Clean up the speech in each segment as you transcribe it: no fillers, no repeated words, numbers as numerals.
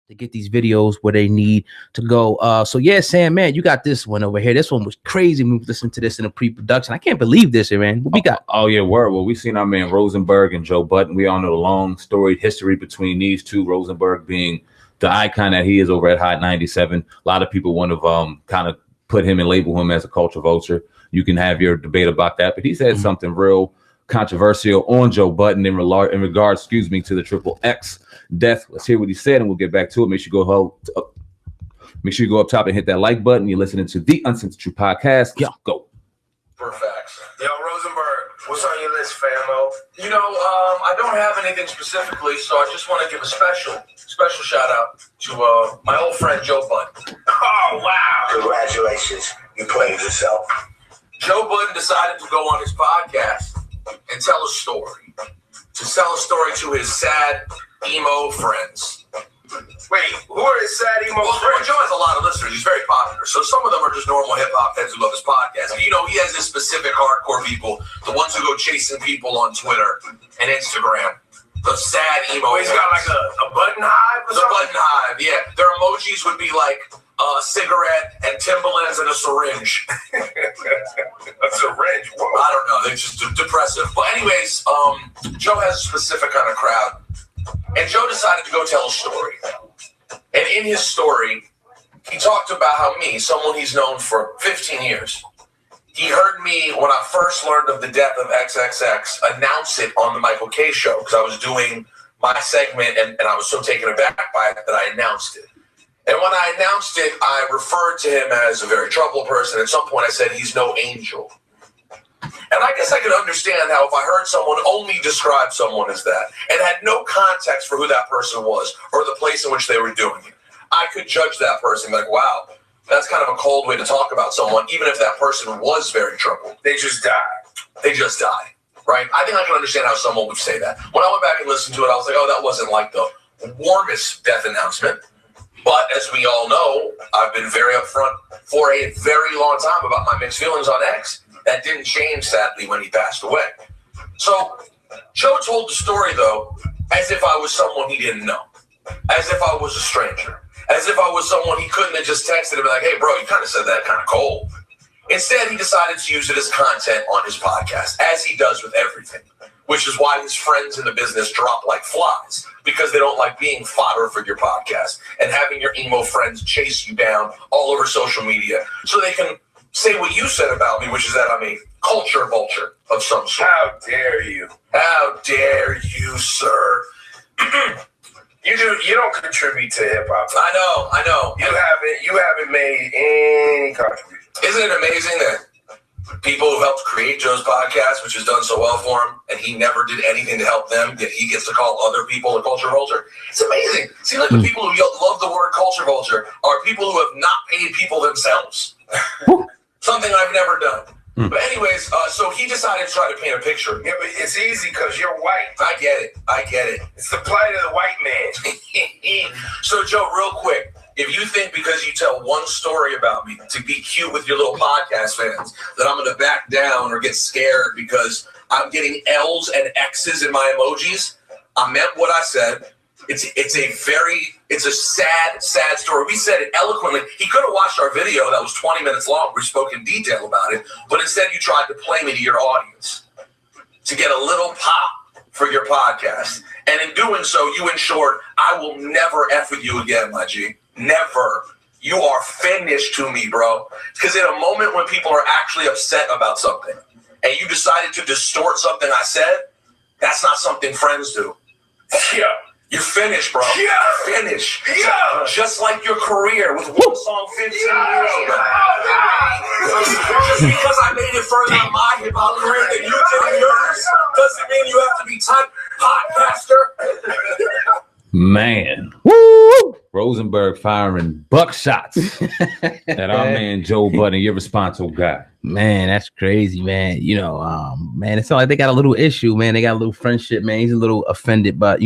to get these videos where they need to go. So yeah, Sam, man, you got this one over here. This one was crazy. We listened to this in a pre-production. I can't believe this, man. What we got? Oh yeah, word. Well, we seen our man Rosenburg and Joe Budden. We all know the long storied history between these two. Rosenburg being the icon that he is over at Hot 97. A lot of people want to kind of put him and label him as a culture vulture. You can have your debate about that, but he said something real controversial on Joe Budden in regards, to the Triple X death. Let's hear what he said, and we'll get back to it. Make sure you go up top and hit that like button. You're listening to the Uncensored podcast. Yeah, go. Perfect. Yo, Rosenburg, what's on your list, famo? I don't have anything specifically, so I just want to give a special shout out to my old friend Joe Budden. Oh wow! Congratulations, you played yourself. Joe Budden decided to go on his podcast and tell a story. To tell a story to his sad emo friends. Wait, who are his sad emo friends? Joe has a lot of listeners. He's very popular. So some of them are just normal hip-hop heads who love his podcast. He has this specific hardcore people, the ones who go chasing people on Twitter and Instagram. The sad emo. He's got like a button hive or something? The button hive, yeah. Their emojis would be like a cigarette and Timberlands and a syringe. A syringe? Whoa. I don't know. They're just depressive. But anyways, Joe has a specific kind of crowd. And Joe decided to go tell a story. And in his story, he talked about how me, someone he's known for 15 years, he heard me when I first learned of the death of XXX announce it on the Michael K show because I was doing my segment and I was so taken aback by it that I announced it. And when I announced it, I referred to him as a very troubled person. At some point, I said, he's no angel. And I guess I could understand how if I heard someone only describe someone as that and had no context for who that person was or the place in which they were doing it, I could judge that person like, wow, that's kind of a cold way to talk about someone, even if that person was very troubled. They just died. They just died, right? I think I can understand how someone would say that. When I went back and listened to it, I was like, oh, that wasn't like the warmest death announcement. But as we all know, I've been very upfront for a very long time about my mixed feelings on X. That didn't change, sadly, when he passed away. So Joe told the story, though, as if I was someone he didn't know, as if I was a stranger, as if I was someone he couldn't have just texted and be like, hey, bro, you kind of said that kind of cold. Instead, he decided to use it as content on his podcast, as he does with everything, which is why his friends in the business drop like flies, because they don't like being fodder for your podcast and having your emo friends chase you down all over social media so they can say what you said about me, which is that I'm a culture vulture of some sort. How dare you? How dare you, sir? You don't contribute to hip hop. I know. You haven't made any contribution. Isn't it amazing that people who helped create Joe's podcast, which has done so well for him, and he never did anything to help them, yet he gets to call other people a culture vulture? It's amazing. See, like the people who love the word culture vulture are people who have not paid people themselves. Something I've never done. But anyways, so he decided to try to paint a picture. Yeah, but it's easy because you're white. I get it. It's the plight of the white man. So, Joe, real quick, if you think because you tell one story about me to be cute with your little podcast fans that I'm going to back down or get scared because I'm getting L's and X's in my emojis, I meant what I said. It's a sad story. We said it eloquently. He could have watched our video that was 20 minutes long. We spoke in detail about it, but instead you tried to play me to your audience to get a little pop for your podcast. And in doing so, you ensured I will never F with you again, my G. Never. You are finished to me, bro. Because in a moment when people are actually upset about something and you decided to distort something I said, that's not something friends do. Yeah. You're finished, bro. Yeah. Finished. Yeah. Just like your career with one song 15 years ago. Just because I made it further in my hip hop career than you did in yours doesn't mean you have to be type podcaster. Man. Woo! Rosenburg firing buckshots at our man Joe Budden, your responsible guy. Man, that's crazy, man. Man, it's not like they got a little issue, man. They got a little friendship, man. He's a little offended, but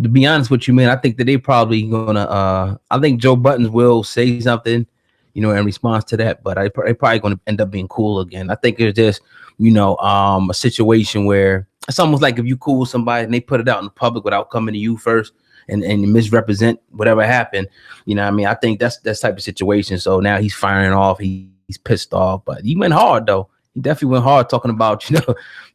to be honest with you, man, I think that they probably gonna I think Joe Budden will say something, in response to that, but they probably gonna end up being cool again. I think it's just, a situation where it's almost like if you cool with somebody and they put it out in the public without coming to you first and misrepresent whatever happened. You know what I mean? I think that's type of situation. So now he's firing off. He's pissed off, but he went hard though. He definitely went hard talking about, his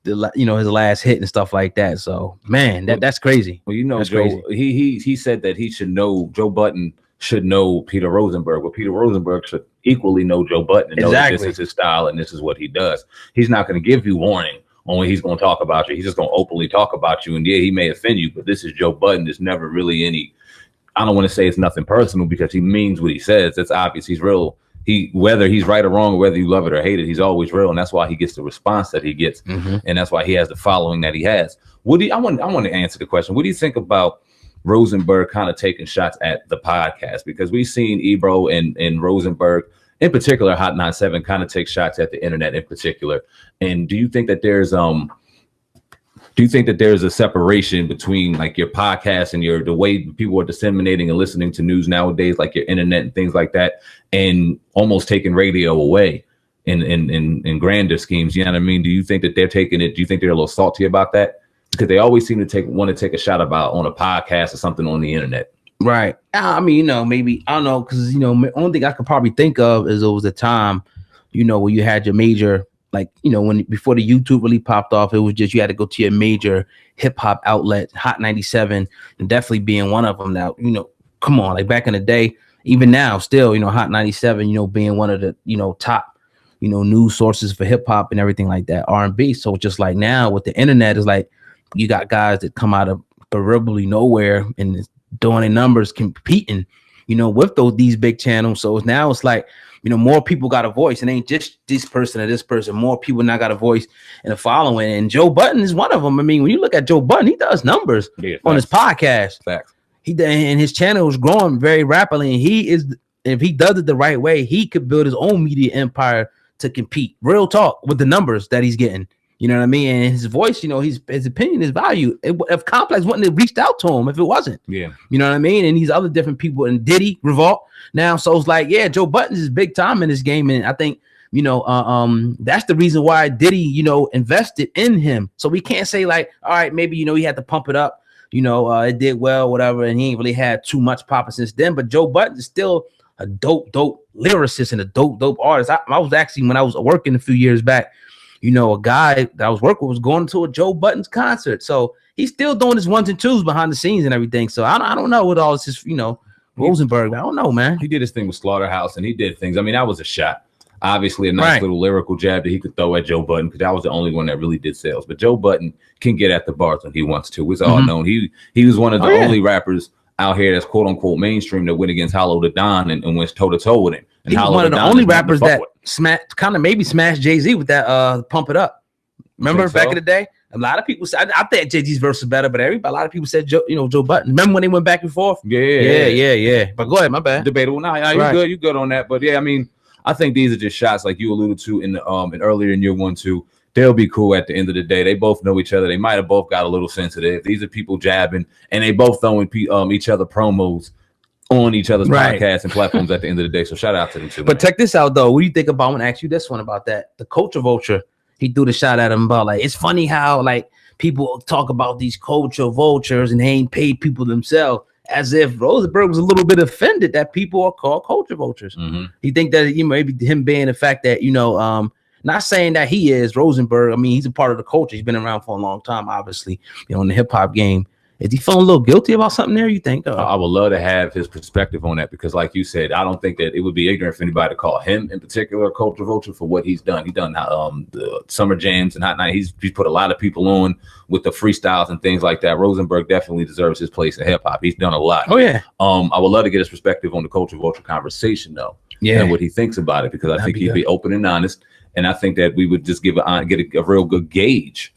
last hit and stuff like that. So man, that's crazy. Well, that's Joe, crazy. He said that he should know, Joe Budden should know Peter Rosenberg, but Peter Rosenberg should equally know Joe Budden and know that this is his style and this is what he does. He's not going to give you warning on when he's going to talk about you. He's just going to openly talk about you. And yeah, he may offend you, but this is Joe Budden. There's never really any, I don't want to say it's nothing personal because he means what he says. It's obvious. He's real. Whether he's right or wrong, or whether you love it or hate it, he's always real, and that's why he gets the response that he gets, and that's why he has the following that he has. I want to answer the question. What do you think about Rosenberg kind of taking shots at the podcast? Because we've seen Ebro and Rosenberg, in particular, Hot 97, kind of take shots at the internet in particular. And do you think that there's a separation between like your podcast and the way people are disseminating and listening to news nowadays, like your internet and things like that, and almost taking radio away in grander schemes? You know what I mean? Do you think that they're taking it? Do you think they're a little salty about that? Because they always seem to want to take a shot about on a podcast or something on the internet. Right. I mean, maybe, I don't know, because, only thing I could probably think of is it was a time, where you had your major, like, before the YouTube really popped off, it was just you had to go to your major hip hop outlet, Hot 97, and definitely being one of them. Now, come on, like back in the day, even now, still, Hot 97, being one of the, top, news sources for hip hop and everything like that, R&B. So just like now with the internet, is like you got guys that come out of proverbially nowhere and doing their numbers, competing, with these big channels. So now it's like, more people got a voice. It ain't just this person or this person. More people now got a voice and a following. And Joe Budden is one of them. I mean, when you look at Joe Budden, he does numbers on his podcast. Facts. And his channel is growing very rapidly. And if he does it the right way, he could build his own media empire to compete. Real talk with the numbers that he's getting. You know what I mean? And his voice, his opinion is valued. If Complex wouldn't have reached out to him if it wasn't. Yeah. You know what I mean? And these other different people, and Diddy, Revolt. Now, so it's like, yeah, Joe Budden is big time in this game. And I think, that's the reason why Diddy, invested in him. So we can't say like, all right, maybe, he had to pump it up. It did well, whatever. And he ain't really had too much popping since then. But Joe Budden is still a dope lyricist and a dope artist. I was actually, when I was working a few years back, a guy that I was working with was going to a Joe Budden's concert. So he's still doing his ones and twos behind the scenes and everything. So I don't know what all this is, Rosenberg. I don't know, man. He did his thing with Slaughterhouse and he did things. I mean, that was a shot. Obviously, a nice little lyrical jab that he could throw at Joe Budden, because that was the only one that really did sales. But Joe Budden can get at the bars when he wants to. It's all known. He was one of the only rappers out here that's quote unquote mainstream that went against Hollow the Don and went toe to toe with him. And he was one of the only rappers that smashed Jay-Z with that Pump It Up. Remember back in the day? A lot of people said, I think Jay-Z's verse was better, but a lot of people said Joe Budden. Remember when they went back and forth? Yeah. But go ahead, my bad. Debatable. No, you good on that. But yeah, I mean, I think these are just shots like you alluded to in earlier in year 1, 2. They'll be cool at the end of the day. They both know each other. They might have both got a little sensitive. These are people jabbing, and they both throwing each other promos on each other's podcasts and platforms at the end of the day. So shout out to them too. But check this out though. What do you think about? I want to ask you this one about that. The culture vulture. He threw the shot at him about like, it's funny how like people talk about these culture vultures and they ain't paid people themselves, as if Rosenberg was a little bit offended that people are called culture vultures. He think that maybe him being the fact that not saying that he is Rosenberg. I mean, he's a part of the culture. He's been around for a long time, obviously, in the hip hop game. Is he feeling a little guilty about something there, you think? I would love to have his perspective on that, because like you said, I don't think that it would be ignorant for anybody to call him in particular a culture vulture for what he's done. He's done the Summer Jams and Hot Night. He's put a lot of people on with the freestyles and things like that. Rosenberg definitely deserves his place in hip hop. He's done a lot. Oh yeah. I would love to get his perspective on the culture vulture conversation though. Yeah. And what he thinks about it, because I think he'd be open and honest. And I think that we would just get a real good gauge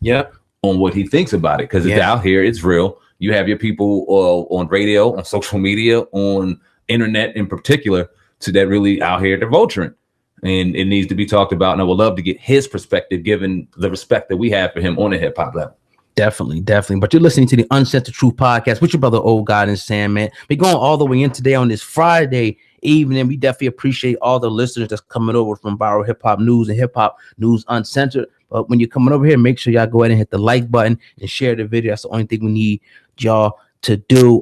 on what he thinks about it, because it's out here, it's real. You have your people on radio, on social media, on internet in particular, so that really out here they're vulturing, and it needs to be talked about. And I would love to get his perspective, given the respect that we have for him on a hip hop level. Definitely. But you're listening to the Uncensored Truth podcast with your brother, Old God and Sam, man. We're going all the way in today on this Friday evening. We definitely appreciate all the listeners that's coming over from Viral Hip Hop News and Hip Hop News Uncensored. But when you're coming over here, make sure y'all go ahead and hit the like button and share the video. That's the only thing we need y'all to do.